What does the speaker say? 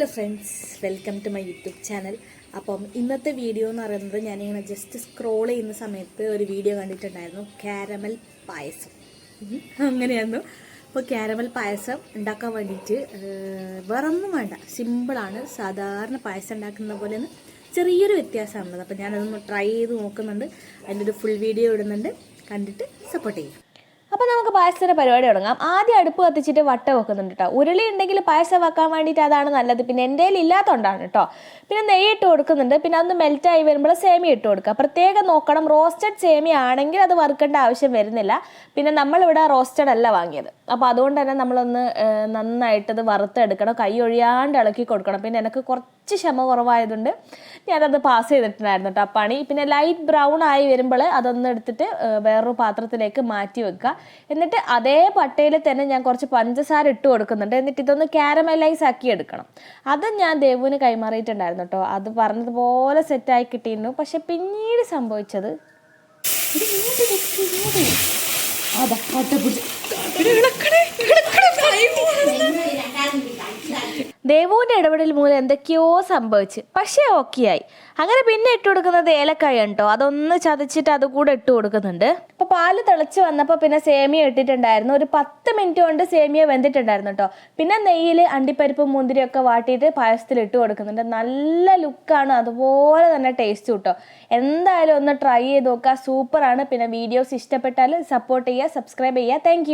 Hello friends, welcome to my YouTube channel. അപ്പം ഇന്നത്തെ video എന്ന് പറയുന്നത് ഞാനിങ്ങനെ ജസ്റ്റ് സ്ക്രോൾ ചെയ്യുന്ന സമയത്ത് ഒരു വീഡിയോ കണ്ടിട്ടുണ്ടായിരുന്നു, കാരമൽ പായസം. അങ്ങനെയായിരുന്നു. അപ്പോൾ കാരമൽ പായസം ഉണ്ടാക്കാൻ വേണ്ടിയിട്ട് വേറൊന്നും വേണ്ട, സിമ്പിളാണ്. സാധാരണ പായസം ഉണ്ടാക്കുന്ന പോലെ ചെറിയൊരു വ്യത്യാസമാണുള്ളത്. അപ്പോൾ ഞാനതൊന്ന് ട്രൈ ചെയ്ത് നോക്കുന്നുണ്ട്. അതിൻ്റെ ഒരു ഫുൾ വീഡിയോ ഇടുന്നുണ്ട്, കണ്ടിട്ട് സപ്പോർട്ട് ചെയ്യും. അപ്പോൾ നമുക്ക് പായസത്തിൻ്റെ പരിപാടി തുടങ്ങാം. ആദ്യം അടുപ്പ് കത്തിച്ചിട്ട് വട്ട വെക്കുന്നുണ്ട് കേട്ടോ. ഉരുളി ഉണ്ടെങ്കിൽ പായസം വെക്കാൻ വേണ്ടിയിട്ട് അതാണ് നല്ലത്. പിന്നെ എൻ്റെ കയ്യിൽ ഇല്ലാത്തതുകൊണ്ടാണ് കേട്ടോ. പിന്നെ നെയ്യ് ഇട്ട് കൊടുക്കുന്നുണ്ട്. പിന്നെ അതൊന്ന് മെൽറ്റായി വരുമ്പോൾ സേമിയ ഇട്ട് കൊടുക്കുക. പ്രത്യേകം നോക്കണം, റോസ്റ്റഡ് സേമിയ ആണെങ്കിൽ അത് വറുക്കേണ്ട ആവശ്യം വരുന്നില്ല. പിന്നെ നമ്മളിവിടെ റോസ്റ്റഡ് അല്ല വാങ്ങിയത്, അപ്പോൾ അതുകൊണ്ട് തന്നെ നമ്മളൊന്ന് നന്നായിട്ടത് വറുത്തെടുക്കണം. കൈ ഒഴിയാണ്ട് ഇളക്കി കൊടുക്കണം. പിന്നെ എനിക്ക് കുറച്ച് ക്ഷമ കുറവായതുകൊണ്ട് ഞാനത് പാസ് ചെയ്തിട്ടുണ്ടായിരുന്നു കേട്ടോ ആ പണി. പിന്നെ ലൈറ്റ് ബ്രൗൺ ആയി വരുമ്പോൾ അതൊന്ന് എടുത്തിട്ട് വേറൊരു പാത്രത്തിലേക്ക് മാറ്റി വെക്കുക. എന്നിട്ട് അതേ പട്ടയിൽ തന്നെ ഞാൻ കുറച്ച് പഞ്ചസാര ഇട്ട് കൊടുക്കുന്നുണ്ട്. എന്നിട്ട് ഇതൊന്ന് കാരമലൈസ് ആക്കി എടുക്കണം. അത് ഞാൻ ദേവുവിന് കൈമാറിയിട്ടുണ്ടായിരുന്നു കേട്ടോ. അത് പറഞ്ഞതുപോലെ സെറ്റായി കിട്ടിയിരുന്നു. പക്ഷെ പിന്നീട് സംഭവിച്ചത് ദേവുവിൻ്റെ ഇടപെടൽ മൂലം എന്തൊക്കെയോ സംഭവിച്ച്, പക്ഷേ ഓക്കെ ആയി. അങ്ങനെ പിന്നെ ഇട്ട് കൊടുക്കുന്നത് ഏലക്കായ ഉണ്ടോ, അതൊന്ന് ചതച്ചിട്ട് അത് കൂടെ ഇട്ട് കൊടുക്കുന്നുണ്ട്. അപ്പോൾ പാല് തിളച്ച് വന്നപ്പോൾ പിന്നെ സേമിയ ഇട്ടിട്ടുണ്ടായിരുന്നു. ഒരു 10 മിനിറ്റ് കൊണ്ട് സേമിയ വെന്തിട്ടുണ്ടായിരുന്നു കേട്ടോ. പിന്നെ നെയ്യിൽ അണ്ടിപ്പരിപ്പും മുന്തിരിയൊക്കെ വാട്ടിയിട്ട് പായസത്തിൽ ഇട്ട് കൊടുക്കുന്നുണ്ട്. നല്ല ലുക്കാണ്, അതുപോലെ തന്നെ ടേസ്റ്റ് കിട്ടോ. എന്തായാലും ഒന്ന് ട്രൈ ചെയ്ത് നോക്കുക, സൂപ്പറാണ്. പിന്നെ വീഡിയോസ് ഇഷ്ടപ്പെട്ടാൽ സപ്പോർട്ട് ചെയ്യുക, സബ്സ്ക്രൈബ് ചെയ്യുക. താങ്ക്